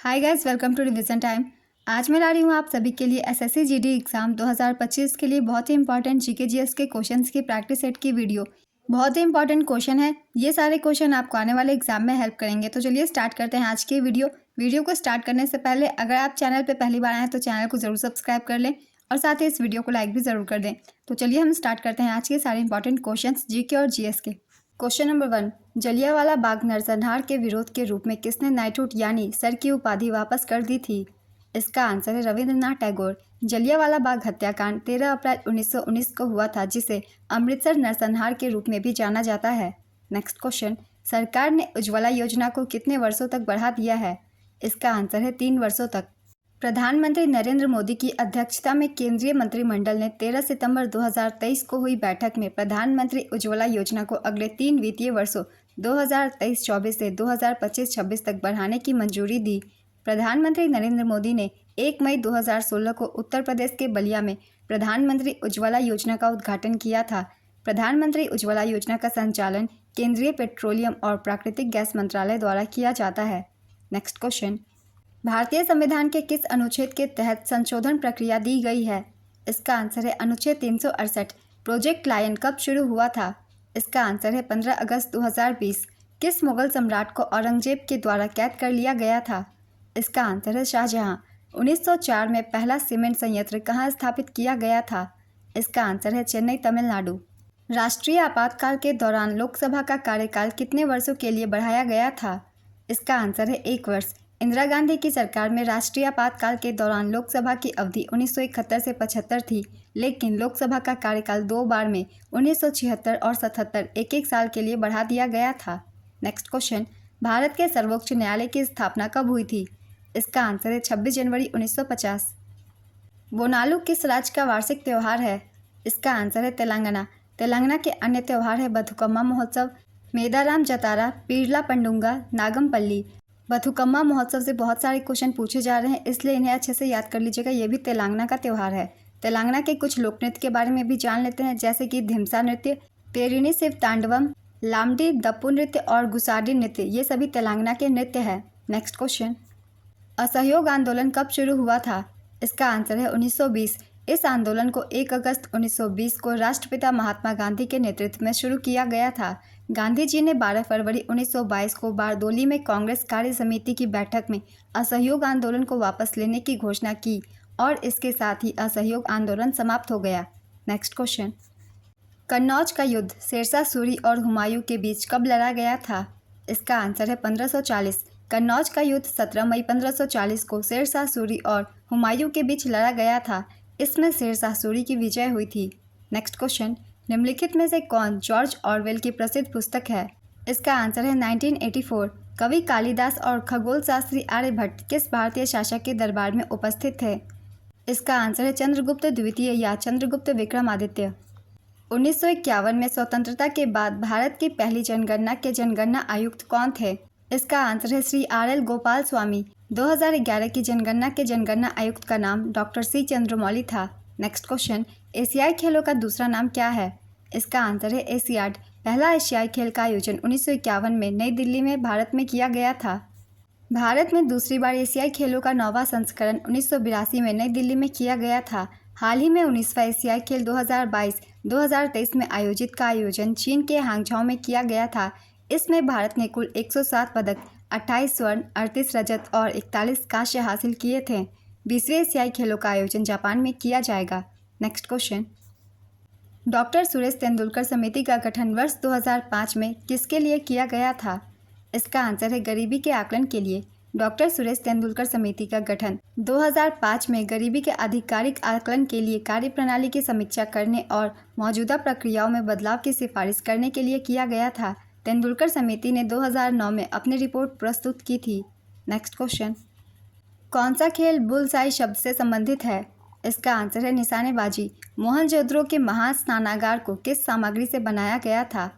Hi guys, welcome to revision time. आज मैं ला रही हूँ आप सभी के लिए एसएससी जीडी एग्जाम 2025 के लिए बहुत ही इंपॉर्टेंट जीके जीएस के क्वेश्चंस की प्रैक्टिस सेट की वीडियो। बहुत ही इंपॉर्टेंट क्वेश्चन है। ये सारे क्वेश्चन आपको आने वाले एग्जाम में हेल्प करेंगे। तो चलिए स्टार्ट करते हैं आज की वीडियो को स्टार्ट करने से पहले अगर आप चैनल पर पहली बार आए हैं तो चैनल को जरूर सब्सक्राइब कर लें और साथ ही इस वीडियो को लाइक भी जरूर कर दें। तो चलिए हम स्टार्ट करते हैं आज के सारे इंपॉर्टेंट क्वेश्चन जीके और जीएस के। क्वेश्चन नंबर 1, जलियांवाला बाग नरसंहार के विरोध के रूप में किसने नाइटहुड यानी सर की उपाधि वापस कर दी थी? इसका आंसर है रविंद्रनाथ टैगोर। जलियांवाला बाग हत्याकांड 13 अप्रैल 1919 को हुआ था, जिसे अमृतसर नरसंहार के रूप में भी जाना जाता है। नेक्स्ट क्वेश्चन, सरकार ने उज्ज्वला योजना को कितने वर्षों तक बढ़ा दिया है? इसका आंसर है 3 वर्षों तक। प्रधानमंत्री नरेंद्र मोदी की अध्यक्षता में केंद्रीय मंत्रिमंडल ने 13 सितंबर 2023 को हुई बैठक में प्रधानमंत्री उज्ज्वला योजना को अगले 3 वित्तीय वर्षों 2023-24 से 2025-26 तक बढ़ाने की मंजूरी दी। प्रधानमंत्री नरेंद्र मोदी ने 1 मई 2016 को उत्तर प्रदेश के बलिया में प्रधानमंत्री उज्ज्वला योजना का उद्घाटन किया था। प्रधानमंत्री उज्ज्वला योजना का संचालन केंद्रीय पेट्रोलियम और प्राकृतिक गैस मंत्रालय द्वारा किया जाता है। नेक्स्ट क्वेश्चन, भारतीय संविधान के किस अनुच्छेद के तहत संशोधन प्रक्रिया दी गई है? इसका आंसर है अनुच्छेद 368। प्रोजेक्ट लायन कब शुरू हुआ था? इसका आंसर है 15 अगस्त 2020। किस मुगल सम्राट को औरंगजेब के द्वारा कैद कर लिया गया था? इसका आंसर है शाहजहां। 1904 में पहला सीमेंट संयंत्र कहाँ स्थापित किया गया था? इसका आंसर है चेन्नई, तमिलनाडु। राष्ट्रीय आपातकाल के दौरान लोकसभा का कार्यकाल कितने वर्षों के लिए बढ़ाया गया था? इसका आंसर है 1 वर्ष। इंदिरा गांधी की सरकार में राष्ट्रीय आपातकाल के दौरान लोकसभा की अवधि 1971 से 75 थी, लेकिन लोकसभा का कार्यकाल 2 बार में 1976 और 77 एक साल के लिए बढ़ा दिया गया था। नेक्स्ट क्वेश्चन, भारत के सर्वोच्च न्यायालय की स्थापना कब हुई थी? इसका आंसर है 26 जनवरी 1950। बोनालू किस राज्य का वार्षिक त्यौहार है? इसका आंसर है तेलंगाना। तेलंगाना के अन्य त्यौहार है बथुकम्मा महोत्सव, मेदाराम जतारा, पीरला पंडुंगा, नागमपल्ली। बथुकम्मा महोत्सव से बहुत सारे क्वेश्चन पूछे जा रहे हैं, इसलिए इन्हें अच्छे से याद कर लीजिएगा। ये भी तेलंगाना का त्यौहार है। तेलंगाना के कुछ लोक नृत्य के बारे में भी जान लेते हैं, जैसे कि धिमसा नृत्य, पेरिनी शिव तांडवम, लामडी दप्पू नृत्य और गुसाडी नृत्य। ये सभी तेलंगाना के नृत्य है। नेक्स्ट क्वेश्चन, असहयोग आंदोलन कब शुरू हुआ था? इसका आंसर है 1920। इस आंदोलन को 1 अगस्त 1920 को राष्ट्रपिता महात्मा गांधी के नेतृत्व में शुरू किया गया था। गांधी जी ने 12 फरवरी 1922 को बारदोली में कांग्रेस कार्य समिति की बैठक में असहयोग आंदोलन को वापस लेने की घोषणा की और इसके साथ ही असहयोग आंदोलन समाप्त हो गया। नेक्स्ट क्वेश्चन, कन्नौज का युद्ध शेरशाह सूरी और हुमायूं के बीच कब लड़ा गया था? इसका आंसर है 1540। कन्नौज का युद्ध 17 मई 1540 को शेरशाह सूरी और हुमायूं के बीच लड़ा गया था। इसमें शेरशाह सूरी की विजय हुई थी। नेक्स्ट क्वेश्चन, निम्नलिखित में से कौन जॉर्ज ऑरवेल की प्रसिद्ध पुस्तक है? इसका आंसर है 1984। कवि कालिदास और खगोल शास्त्री आर्यभट्ट किस भारतीय शासक के दरबार में उपस्थित थे? इसका आंसर है चंद्रगुप्त द्वितीय या चंद्रगुप्त विक्रमादित्य। 1951 में स्वतंत्रता के बाद भारत की पहली जनगणना के जनगणना आयुक्त कौन थे? इसका आंसर है श्री RL गोपाल स्वामी। 2011 की जनगणना के जनगणना आयुक्त का नाम डॉक्टर C चंद्रमौली था। नेक्स्ट क्वेश्चन, एशियाई खेलों का दूसरा नाम क्या है? इसका आंसर है एशियाड। पहला एशियाई खेल का आयोजन 1951 में नई दिल्ली में भारत में किया गया था। भारत में दूसरी बार एशियाई खेलों का 9वां संस्करण 1982 में नई दिल्ली में किया गया था। हाल ही में 19वां एशियाई खेल 2022-2023 में आयोजित का आयोजन चीन के हांगझाओ में किया गया था। इसमें भारत ने कुल 107 पदक, 28 स्वर्ण, 38 रजत और 41 कांस्य हासिल किए थे। 20वें एशियाई खेलों का आयोजन जापान में किया जाएगा। Next question, doctor Suresh Tendulkar समिति का गठन वर्ष 2005 में किसके लिए किया गया था? इसका आंसर है गरीबी के आकलन के लिए। डॉक्टर सुरेश तेंदुलकर समिति का गठन 2005 में गरीबी के आधिकारिक आकलन के लिए कार्यप्रणाली की समीक्षा करने और मौजूदा प्रक्रियाओं में बदलाव की सिफारिश करने के लिए किया गया था। तेंदुलकर समिति ने 2009 में अपनी रिपोर्ट प्रस्तुत की थी। नेक्स्ट क्वेश्चन, कौन सा खेल बुलसाई शब्द से संबंधित है? इसका आंसर है निशानेबाजी। मोहनजोदड़ो के महास्नानागार को किस सामग्री से बनाया गया था?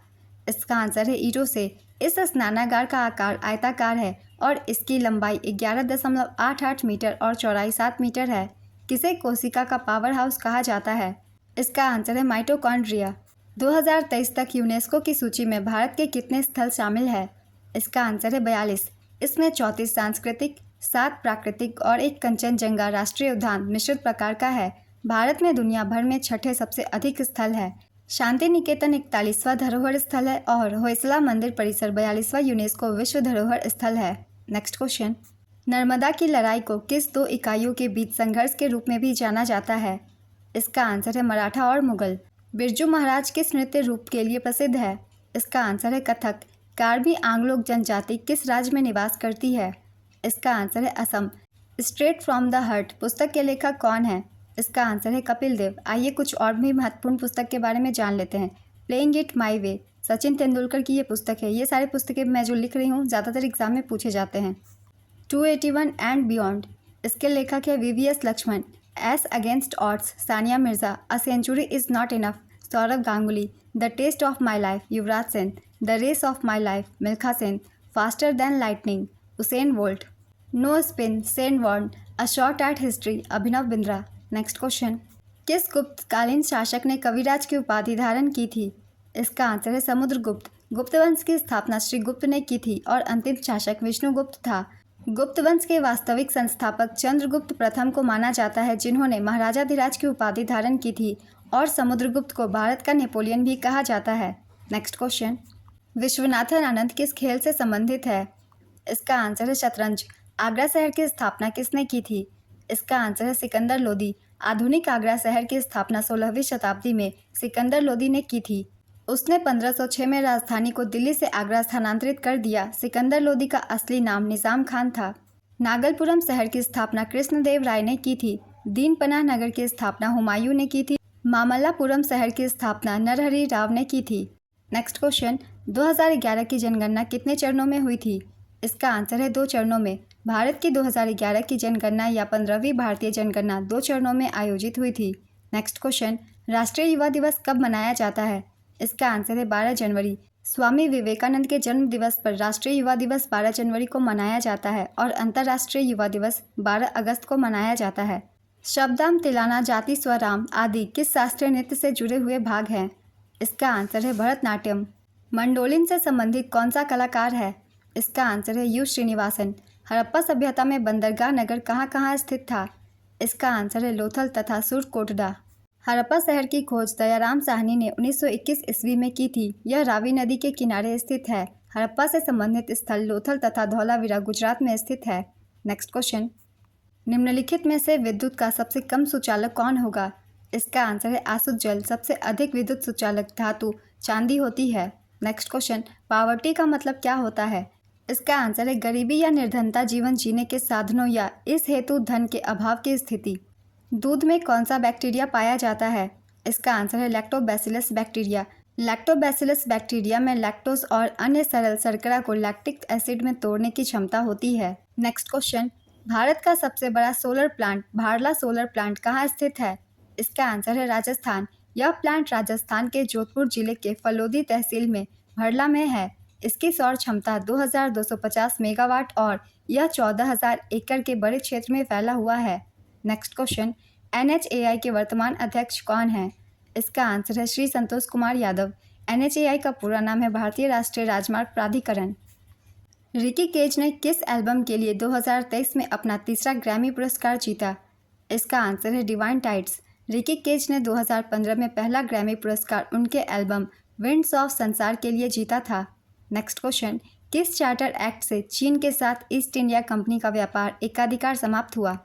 इसका आंसर है ईंटों से। इस स्नानागार का आकार आयताकार है और इसकी लंबाई 11.88 मीटर और चौड़ाई 7 मीटर है। किसे कोशिका का पावर हाउस कहा जाता है? इसका आंसर है माइटोकॉन्ड्रिया। 2023 तक यूनेस्को की सूची में भारत के कितने स्थल शामिल है? इसका आंसर है 42। इसमें 34 सांस्कृतिक, 7 प्राकृतिक और 1 कंचनजंगा राष्ट्रीय उद्यान मिश्रित प्रकार का है। भारत में दुनिया भर में छठे सबसे अधिक स्थल है। शांति निकेतन 41वां धरोहर स्थल है और होयसला मंदिर परिसर 42वां यूनेस्को विश्व धरोहर स्थल है। नेक्स्ट क्वेश्चन, नर्मदा की लड़ाई को किस 2 इकाइयों के बीच संघर्ष के रूप में भी जाना जाता है? इसका आंसर है मराठा और मुगल। बिरजू महाराज किस नृत्य रूप के लिए प्रसिद्ध है? इसका आंसर है कथक। कार्बी आंग्लोक जनजाति किस राज्य में निवास करती है? इसका आंसर है Assam. Straight from the heart पुस्तक के लेखक कौन है? इसका आंसर है कपिल देव। आइए कुछ और भी महत्वपूर्ण पुस्तक के बारे में जान लेते हैं। प्लेइंग इट माई वे, सचिन तेंदुलकर की ये पुस्तक है। ये सारी पुस्तकें मैं जो लिख रही हूँ ज़्यादातर एग्जाम में पूछे जाते हैं। 281 एंड बियॉन्ड, इसके लेखक है VVS Laxman. Ace against odds, Sania Mirza. A century is not enough, Sourav Ganguly. The test of my life, Yuvraj Singh. The race of my life, Milkha Singh. Faster than lightning, Usain Bolt. No spin, Shane Warne. A shot at history, Abhinav Bindra. Next question, किस गुप्तकालीन शासक ने कविराज की उपाधि धारण की थी? इसका आंसर है समुद्रगुप्त। गुप्त वंश की स्थापना श्री गुप्त ने की थी और अंतिम शासक विष्णुगुप्त था। गुप्त वंश के वास्तविक संस्थापक चंद्रगुप्त प्रथम को माना जाता है, जिन्होंने महाराजाधिराज की उपाधि धारण की थी, और समुद्रगुप्त को भारत का नेपोलियन भी कहा जाता है। नेक्स्ट क्वेश्चन, विश्वनाथन आनंद किस खेल से संबंधित है? इसका आंसर है शतरंज। आगरा शहर की स्थापना किसने की थी? इसका आंसर है सिकंदर लोदी। आधुनिक आगरा शहर की स्थापना 16वीं शताब्दी में सिकंदर लोदी ने की थी। उसने 1506 में राजधानी को दिल्ली से आगरा स्थानांतरित कर दिया। सिकंदर लोदी का असली नाम निज़ाम खान था। नागलपुरम शहर की स्थापना कृष्णदेव राय ने की थी। दीनपनाह नगर की स्थापना हुमायूं ने की थी। मामल्लापुरम शहर की स्थापना नरहरि राव ने की थी। नेक्स्ट क्वेश्चन, 2011 की जनगणना कितने चरणों में हुई थी? इसका आंसर है 2 चरणों में। भारत की 2011 की जनगणना या 15वीं भारतीय जनगणना 2 चरणों में आयोजित हुई थी। नेक्स्ट क्वेश्चन, राष्ट्रीय युवा दिवस कब मनाया जाता है? इसका आंसर है 12 जनवरी। स्वामी विवेकानंद के जन्म दिवस पर राष्ट्रीय युवा दिवस 12 जनवरी को मनाया जाता है और अंतर्राष्ट्रीय युवा दिवस 12 अगस्त को मनाया जाता है। शब्दाम, तिलाना, जाति स्वराम आदि किस शास्त्रीय नृत्य से जुड़े हुए भाग हैं? इसका आंसर है भरतनाट्यम। मंडोलिन से संबंधित कौन सा कलाकार है? इसका आंसर है यू श्रीनिवासन। हड़प्पा सभ्यता में बंदरगाह नगर कहाँ स्थित था? इसका आंसर है लोथल तथा सुरकोटडा। हड़प्पा शहर की खोज दयाराम साहनी ने 1921 ईस्वी में की थी। यह रावी नदी के किनारे स्थित है। हड़प्पा से संबंधित स्थल लोथल तथा धौलावीरा गुजरात में स्थित है। नेक्स्ट क्वेश्चन, निम्नलिखित में से विद्युत का सबसे कम सुचालक कौन होगा? इसका आंसर है आसुत जल। सबसे अधिक विद्युत सुचालक धातु चांदी होती है। नेक्स्ट क्वेश्चन, पावर्टी का मतलब क्या होता है? इसका आंसर है गरीबी या निर्धनता, जीवन जीने के साधनों या इस हेतु धन के अभाव की स्थिति। दूध में कौन सा बैक्टीरिया पाया जाता है? इसका आंसर है लैक्टोबैसिलस बैक्टीरिया। लैक्टोबैसिलस बैक्टीरिया में लैक्टोज और अन्य सरल शर्करा को लैक्टिक एसिड में तोड़ने की क्षमता होती है। नेक्स्ट क्वेश्चन, भारत का सबसे बड़ा सोलर प्लांट भाड़ला सोलर प्लांट कहाँ स्थित है? इसका आंसर है राजस्थान। यह प्लांट राजस्थान के जोधपुर जिले के फलोदी तहसील में भड़ला में है। इसकी सौर क्षमता 2250 मेगावाट और यह 14,000 एकड़ के बड़े क्षेत्र में फैला हुआ है। नेक्स्ट क्वेश्चन, NHAI के वर्तमान अध्यक्ष कौन हैं? इसका आंसर है श्री संतोष कुमार यादव। NHAI का पूरा नाम है भारतीय राष्ट्रीय राजमार्ग प्राधिकरण। रिकी केज ने किस एल्बम के लिए 2023 में अपना तीसरा ग्रैमी पुरस्कार जीता? इसका आंसर है डिवाइन टाइड्स। रिकी केज ने 2015 में पहला ग्रैमी पुरस्कार उनके एल्बम विंड्स ऑफ संसार के लिए जीता था। नेक्स्ट क्वेश्चन, किस चार्टर एक्ट से चीन के साथ ईस्ट इंडिया कंपनी का व्यापार एकाधिकार समाप्त हुआ?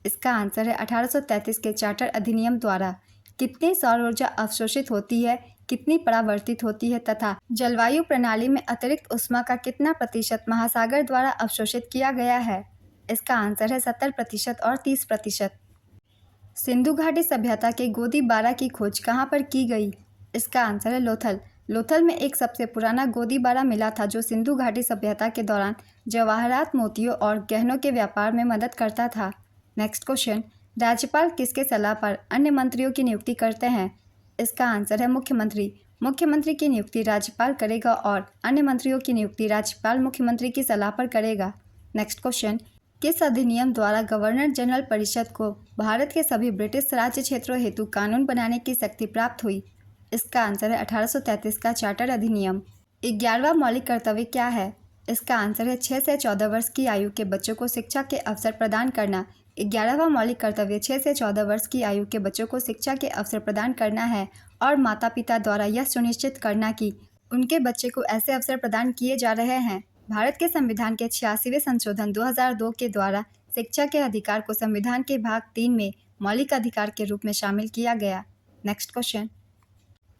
इसका आंसर है 1833 के चार्टर अधिनियम द्वारा। कितनी सौर ऊर्जा अवशोषित होती है, कितनी परावर्तित होती है तथा जलवायु प्रणाली में अतिरिक्त ऊष्मा का कितना प्रतिशत महासागर द्वारा अवशोषित किया गया है? इसका आंसर है 70% और 30%। सिंधु घाटी सभ्यता के गोदी बारा की खोज कहाँ पर की गई? इसका आंसर है लोथल। लोथल में एक सबसे पुराना गोदी बारा मिला था जो सिंधु घाटी सभ्यता के दौरान जवाहरात, मोतियों और गहनों के व्यापार में मदद करता था। नेक्स्ट क्वेश्चन, राज्यपाल किसके सलाह पर अन्य मंत्रियों की नियुक्ति करते हैं? इसका आंसर है मुख्यमंत्री। मुख्यमंत्री की नियुक्ति राज्यपाल करेगा और अन्य मंत्रियों की नियुक्ति राज्यपाल मुख्यमंत्री की सलाह पर करेगा। नेक्स्ट क्वेश्चन, किस अधिनियम द्वारा गवर्नर जनरल परिषद को भारत के सभी ब्रिटिश राज्य क्षेत्रों हेतु कानून बनाने की शक्ति प्राप्त हुई? इसका आंसर है 1833 का चार्टर अधिनियम। 11वां मौलिक कर्तव्य क्या है? इसका आंसर है 6 से 14 वर्ष की आयु के बच्चों को शिक्षा के अवसर प्रदान करना। 11वां मौलिक कर्तव्य 6 से 14 वर्ष की आयु के बच्चों को शिक्षा के अवसर प्रदान करना है और माता पिता द्वारा यह सुनिश्चित करना कि उनके बच्चे को ऐसे अवसर प्रदान किए जा रहे हैं। भारत के संविधान के 86वें संशोधन 2002 के द्वारा शिक्षा के अधिकार को संविधान के भाग 3 में मौलिक अधिकार के रूप में शामिल किया गया। नेक्स्ट क्वेश्चन,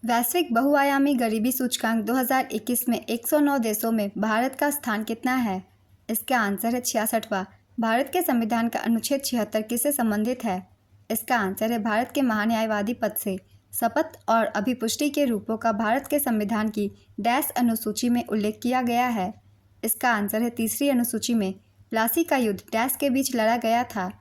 वैश्विक बहुआयामी गरीबी सूचकांक 2021 में 109 देशों में भारत का स्थान कितना है? इसका आंसर है 66वां। भारत के संविधान का अनुच्छेद 76 किससे संबंधित है? इसका आंसर है भारत के महान्यायवादी पद से शपथ और अभिपुष्टि के रूपों का भारत के संविधान की डैश अनुसूची में उल्लेख किया गया है। इसका आंसर है तीसरी अनुसूची में प्लासी का युद्ध डैश के बीच लड़ा गया था।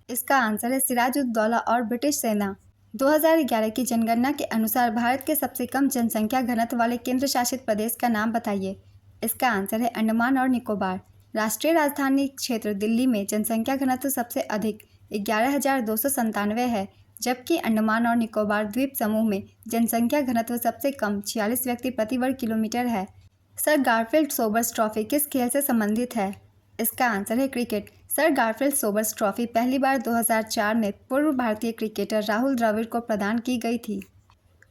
इसका आंसर है सिराजुद्दौला और ब्रिटिश सेना। 2011 की जनगणना के अनुसार भारत के सबसे कम जनसंख्या घनत्व वाले केंद्र शासित प्रदेश का नाम बताइए। इसका आंसर है अंडमान और निकोबार। राष्ट्रीय राजधानी क्षेत्र दिल्ली में जनसंख्या घनत्व सबसे अधिक 11,297 है, जबकि अंडमान और निकोबार द्वीप समूह में जनसंख्या घनत्व सबसे कम 46 व्यक्ति प्रति वर्ग किलोमीटर है। सर गारफील्ड सोबर्स ट्रॉफी किस खेल से संबंधित है? इसका आंसर है cricket. Sir Garfield Sobers trophy पहली बार 2004 में पूर्व भारतीय क्रिकेटर राहुल द्रविड़ को प्रदान की गई थी।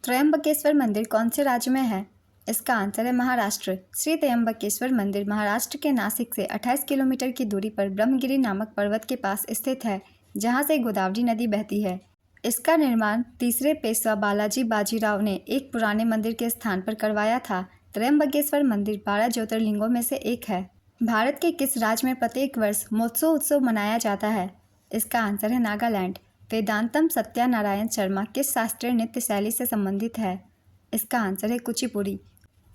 त्र्यंबकेश्वर मंदिर कौन से राज्य में है? इसका आंसर है महाराष्ट्र। श्री त्र्यंबकेश्वर मंदिर महाराष्ट्र के नासिक से 28 किलोमीटर की दूरी पर ब्रह्मगिरी नामक पर्वत के पास स्थित है, जहां से गोदावरी नदी बहती है। इसका निर्माण तीसरे पेशवा बालाजी बाजीराव ने एक पुराने मंदिर के स्थान पर करवाया था। त्र्यंबकेश्वर मंदिर 12 ज्योतिर्लिंगों में से एक है। भारत के किस राज्य में प्रत्येक वर्ष महोत्सव उत्सव मनाया जाता है? इसका आंसर है नागालैंड। वेदांतम सत्यानारायण शर्मा किस शास्त्रीय नृत्य शैली से संबंधित है? इसका आंसर है कुचिपुड़ी।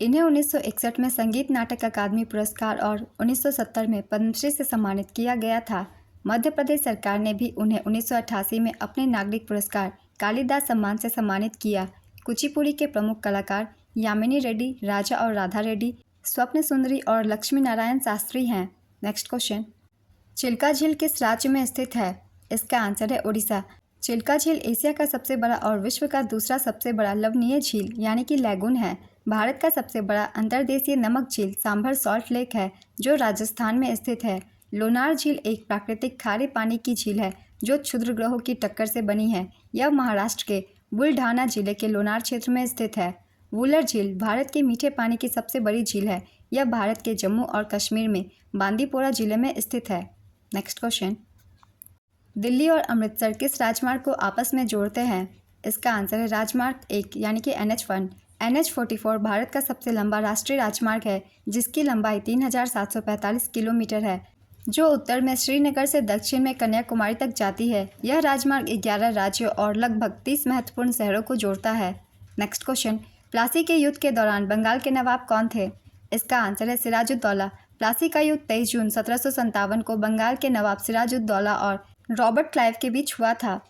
इन्हें 1961 में संगीत नाटक अकादमी पुरस्कार और 1970 में पद्मश्री से सम्मानित किया गया था। मध्य प्रदेश सरकार ने भी उन्हें 1988 में अपने नागरिक पुरस्कार कालिदास सम्मान से सम्मानित किया। कुचिपुड़ी के प्रमुख कलाकार यामिनी रेड्डी, राजा और राधा रेड्डी, स्वप्न सुंदरी और लक्ष्मी नारायण शास्त्री हैं। नेक्स्ट क्वेश्चन, चिल्का झील किस राज्य में स्थित है? इसका आंसर है उड़ीसा। चिल्का झील एशिया का सबसे बड़ा और विश्व का दूसरा सबसे बड़ा लवणीय झील यानी कि लैगून है। भारत का सबसे बड़ा अंतर्देशीय नमक झील सांभर सॉल्ट लेक है, जो राजस्थान में स्थित है। लोनार झील एक प्राकृतिक खारे पानी की झील है जो क्षुद्रग्रहों की टक्कर से बनी है। यह महाराष्ट्र के बुलढाना जिले के लोनार क्षेत्र में स्थित है। वुलर झील भारत के मीठे पानी की सबसे बड़ी झील है। यह भारत के जम्मू और कश्मीर में बांदीपोरा जिले में स्थित है। नेक्स्ट क्वेश्चन, दिल्ली और अमृतसर किस राजमार्ग को आपस में जोड़ते हैं? इसका आंसर है राजमार्ग 1 यानी कि NH1। NH44 भारत का सबसे लंबा राष्ट्रीय राजमार्ग है, जिसकी लंबाई 3,745 किलोमीटर है, जो उत्तर में श्रीनगर से दक्षिण में कन्याकुमारी तक जाती है। यह राजमार्ग 11 राज्यों और लगभग 30 महत्वपूर्ण शहरों को जोड़ता है। नेक्स्ट क्वेश्चन, प्लासी के युद्ध के दौरान बंगाल के नवाब कौन थे? इसका आंसर है सिराजुद्दौला। प्लासी का युद्ध 23 जून 1757 को बंगाल के नवाब सिराजुद्दौला और रॉबर्ट क्लाइव के बीच हुआ था।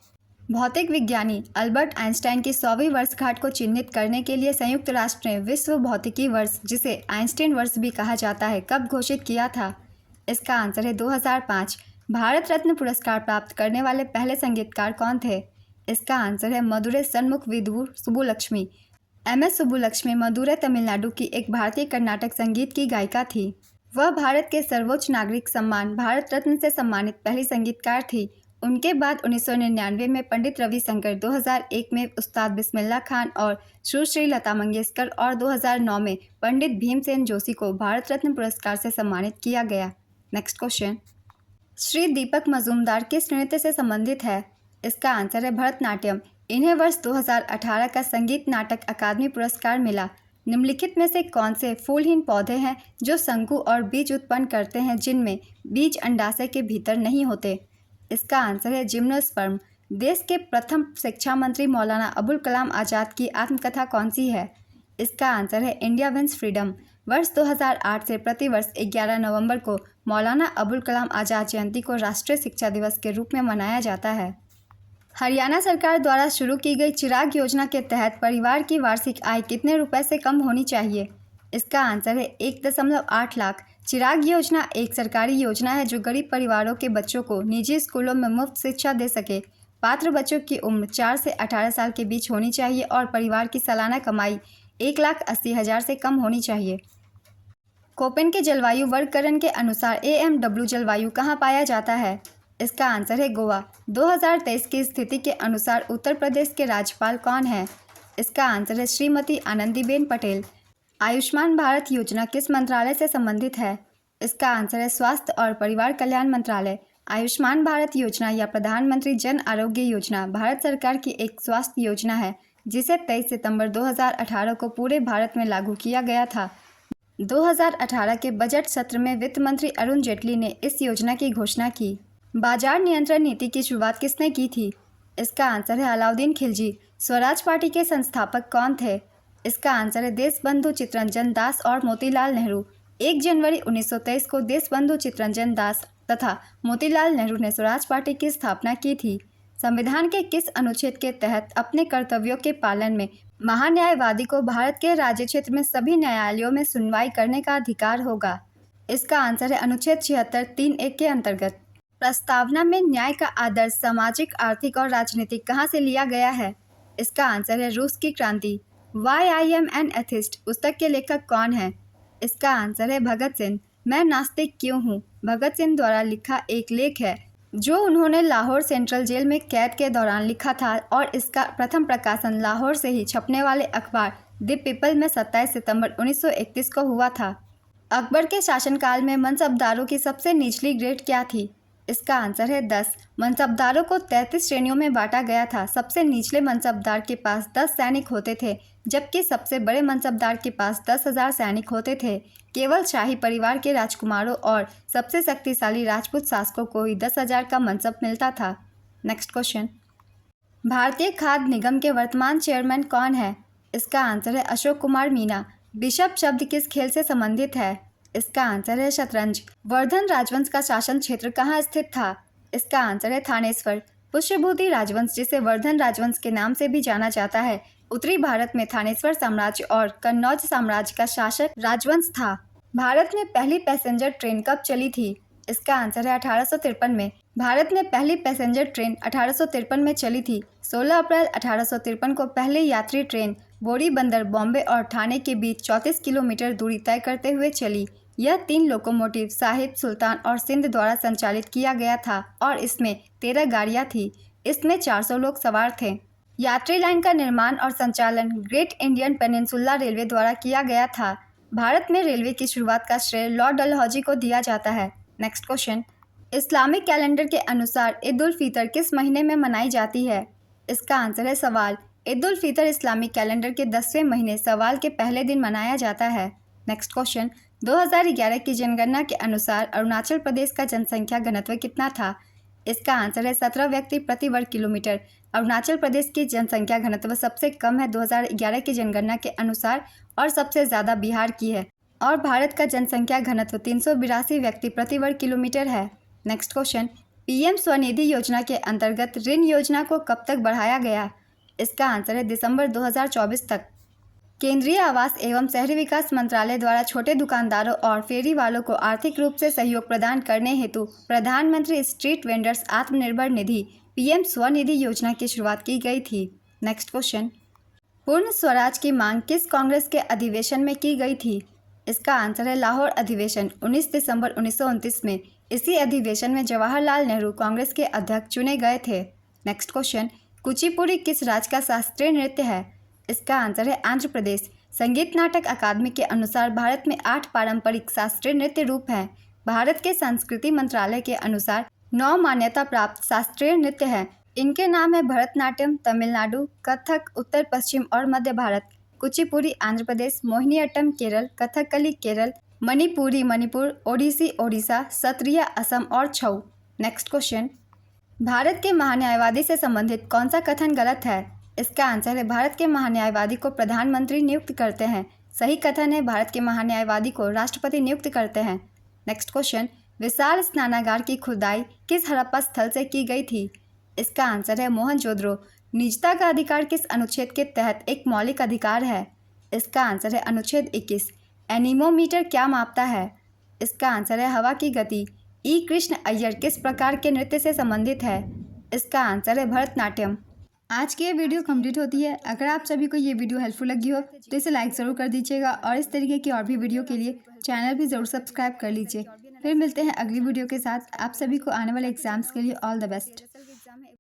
भौतिक विज्ञानी अल्बर्ट आइंस्टाइन की 100वीं वर्षगांठ को चिन्हित करने के लिए संयुक्त राष्ट्र ने विश्व भौतिकी वर्ष, जिसे आइंस्टीन वर्ष भी कहा जाता है, कब घोषित किया था? इसका आंसर है 2005। भारत रत्न पुरस्कार प्राप्त करने वाले पहले संगीतकार कौन थे? इसका आंसर है मदुरै सन्मुख विदुर सुब्बुलक्ष्मी। MS सुब्बुलक्ष्मी मदुरै तमिलनाडु की एक भारतीय कर्नाटक संगीत की गायिका थी। वह भारत के सर्वोच्च नागरिक सम्मान भारत रत्न से सम्मानित पहली संगीतकार थी। उनके बाद 1999 में पंडित रविशंकर, 2001 में उस्ताद बिस्मिल्लाह खान और सुश्री लता मंगेशकर और 2009 में पंडित भीमसेन जोशी को भारत रत्न पुरस्कार से सम्मानित किया गया। नेक्स्ट क्वेश्चन, श्री दीपक मजूमदार किस नृत्य से संबंधित है? इसका आंसर है भरतनाट्यम। इन्हें वर्ष 2018 का संगीत नाटक अकादमी पुरस्कार मिला। निम्नलिखित में से कौन से फूलहीन पौधे हैं जो शंकु और बीज उत्पन्न करते हैं जिनमें बीज अंडाशय के भीतर नहीं होते? इसका आंसर है जिम्नोस्पर्म। देश के प्रथम शिक्षा मंत्री मौलाना अबुल कलाम आज़ाद की आत्मकथा कौन सी है? इसका आंसर है इंडिया विंस फ्रीडम। वर्ष 2008 से प्रतिवर्ष 11 नवंबर को मौलाना अबुल कलाम आज़ाद जयंती को राष्ट्रीय शिक्षा दिवस के रूप में मनाया जाता है। हरियाणा सरकार द्वारा शुरू की गई चिराग योजना के तहत परिवार की वार्षिक आय कितने रुपए से कम होनी चाहिए? इसका आंसर है 1.8 लाख। चिराग योजना एक सरकारी योजना है जो गरीब परिवारों के बच्चों को निजी स्कूलों में मुफ्त शिक्षा दे सके। पात्र बच्चों की उम्र 4 से 18 साल के बीच होनी चाहिए और परिवार की सालाना कमाई 1,80,000 से कम होनी चाहिए। कोपेन के जलवायु वर्गीकरण के अनुसार AMW जलवायु कहाँ पाया जाता है? इसका आंसर है गोवा। 2023 की स्थिति के अनुसार उत्तर प्रदेश के राज्यपाल कौन है? इसका आंसर है श्रीमती आनंदीबेन पटेल। आयुष्मान भारत योजना किस मंत्रालय से संबंधित है? इसका आंसर है स्वास्थ्य और परिवार कल्याण मंत्रालय। आयुष्मान भारत योजना या प्रधानमंत्री जन आरोग्य योजना भारत सरकार की एक स्वास्थ्य योजना है जिसे 23 सितंबर 2018 को पूरे भारत में लागू किया गया था। 2018 के बजट सत्र में वित्त मंत्री अरुण जेटली ने इस योजना की घोषणा की। बाजार नियंत्रण नीति की शुरुआत किसने की थी? इसका आंसर है अलाउद्दीन खिलजी। स्वराज पार्टी के संस्थापक कौन थे? इसका आंसर है देशबंधु चित्तरंजन दास और मोतीलाल नेहरू। 1 जनवरी 1923 को देशबंधु चित्तरंजन दास तथा मोतीलाल नेहरू ने स्वराज पार्टी की स्थापना की थी। संविधान के किस अनुच्छेद के तहत अपने कर्तव्यों के पालन में महान्यायवादी को भारत के राज्य क्षेत्र में सभी न्यायालयों में सुनवाई करने का अधिकार होगा? इसका आंसर है अनुच्छेद 76 3(1) के अंतर्गत। प्रस्तावना में न्याय का आदर्श सामाजिक, आर्थिक और राजनीतिक कहाँ से लिया गया है? इसका आंसर है रूस की क्रांति। Why I am an atheist पुस्तक के लेखक कौन है? इसका आंसर है भगत सिंह। मैं नास्तिक क्यों हूँ भगत सिंह द्वारा लिखा एक लेख है जो उन्होंने लाहौर सेंट्रल जेल में कैद के दौरान लिखा था और इसका प्रथम प्रकाशन लाहौर से ही छपने वाले अखबार द पीपल में 27 सितंबर 1931 को हुआ था। अकबर के शासनकाल में मनसबदारों की सबसे निचली ग्रेड क्या थी? इसका आंसर है 10। मनसबदारों को 33 श्रेणियों में बांटा गया था। सबसे निचले मनसबदार के पास 10 सैनिक होते थे जबकि सबसे बड़े मनसबदार के पास 10,000 सैनिक होते थे। केवल शाही परिवार के राजकुमारों और सबसे शक्तिशाली राजपूत शासकों को ही 10,000 का मनसब मिलता था। नेक्स्ट क्वेश्चन, भारतीय खाद्य निगम के वर्तमान चेयरमैन कौन है? इसका आंसर है अशोक कुमार मीना। बिशप शब्द किस खेल से संबंधित है? इसका आंसर है शतरंज। वर्धन राजवंश का शासन क्षेत्र कहाँ स्थित था? इसका आंसर है थानेश्वर। पुष्यभूति राजवंश, जिसे वर्धन राजवंश के नाम से भी जाना जाता है, उत्तरी भारत में थानेश्वर साम्राज्य और कन्नौज साम्राज्य का शासक राजवंश था। भारत में पहली पैसेंजर ट्रेन कब चली थी? इसका आंसर है 1853 में। भारत में पहली पैसेंजर ट्रेन 1853 में चली थी। 16 अप्रैल 1853 को पहली यात्री ट्रेन बोरी बंदर, बॉम्बे और ठाणे के बीच 34 किलोमीटर दूरी तय करते हुए चली। यह 3 लोकोमोटिव साहिब, सुल्तान और सिंध द्वारा संचालित किया गया था और इसमें 13 गाड़ियाँ थीं। इसमें 400 लोग सवार थे। यात्री लाइन का निर्माण और संचालन ग्रेट इंडियन पेनिनसुला रेलवे द्वारा किया गया था। भारत में रेलवे की शुरुआत का श्रेय लॉर्ड डलहौजी को दिया जाता है। नेक्स्ट क्वेश्चन, इस्लामिक कैलेंडर के अनुसार ईद उल फितर किस महीने में मनाई जाती है? इसका आंसर है सवाल। ईद उल फितर इस्लामिक कैलेंडर के 10वें महीने सवाल के पहले दिन मनाया जाता है। नेक्स्ट क्वेश्चन, 2011 की जनगणना के अनुसार अरुणाचल प्रदेश का जनसंख्या घनत्व कितना था? इसका आंसर है 17 व्यक्ति प्रति वर्ग किलोमीटर। अरुणाचल प्रदेश की जनसंख्या घनत्व सबसे कम है 2011 की जनगणना के अनुसार और सबसे ज़्यादा बिहार की है। और भारत का जनसंख्या घनत्व 382 व्यक्ति प्रति वर्ग किलोमीटर है। नेक्स्ट क्वेश्चन, पीएम स्वनिधि योजना के अंतर्गत ऋण योजना को कब तक बढ़ाया गया? इसका आंसर है दिसंबर 2024 तक। केंद्रीय आवास एवं शहरी विकास मंत्रालय द्वारा छोटे दुकानदारों और फेरी वालों को आर्थिक रूप से सहयोग प्रदान करने हेतु प्रधानमंत्री street vendors Atmanirbhar Nidhi PM Svanidhi योजना की शुरुआत की गई थी। नेक्स्ट क्वेश्चन, पूर्ण स्वराज की मांग किस कांग्रेस के अधिवेशन में की गई थी? इसका आंसर है लाहौर अधिवेशन 19 दिसंबर 1929 में। इसी अधिवेशन में जवाहरलाल नेहरू कांग्रेस के अध्यक्ष चुने गए थे। नेक्स्ट क्वेश्चन, कुचिपुड़ी किस राज्य का शास्त्रीय नृत्य है? इसका आंसर है आंध्र प्रदेश। संगीत नाटक अकादमी के अनुसार भारत में 8 पारंपरिक शास्त्रीय नृत्य रूप हैं। भारत के संस्कृति मंत्रालय के अनुसार 9 मान्यता प्राप्त शास्त्रीय नृत्य हैं। इनके नाम है भरतनाट्यम तमिलनाडु, कथक उत्तर पश्चिम और मध्य भारत, कुचिपुड़ी आंध्र प्रदेश, मोहिनीअट्टम केरल, कथकली केरल, मणिपुरी मणिपुर, ओडिसी ओडिशा, सत्रिया असम और छऊ। नेक्स्ट क्वेश्चन, भारत के महान्यायवादी से संबंधित कौन सा कथन गलत है? इसका आंसर है भारत के महान्यायवादी को प्रधानमंत्री नियुक्त करते हैं। सही कथन है भारत के महान्यायवादी को राष्ट्रपति नियुक्त करते हैं। नेक्स्ट क्वेश्चन, विशाल स्नानागार की खुदाई किस हड़प्पा स्थल से की गई थी? इसका आंसर है मोहनजोदड़ो। निजता का अधिकार किस अनुच्छेद के तहत एक मौलिक अधिकार है? इसका आंसर है अनुच्छेद 21। एनीमोमीटर क्या मापता है? इसका आंसर है हवा की गति। ई कृष्ण अय्यर किस प्रकार के नृत्य से संबंधित है? इसका आंसर है भरतनाट्यम। आज की ये वीडियो कंप्लीट होती है। अगर आप सभी को ये वीडियो हेल्पफुल लगी हो तो इसे लाइक ज़रूर कर दीजिएगा और इस तरीके की और भी वीडियो के लिए चैनल भी ज़रूर सब्सक्राइब कर लीजिए। फिर मिलते हैं अगली वीडियो के साथ। आप सभी को आने वाले एग्ज़ाम्स के लिए ऑल द बेस्ट।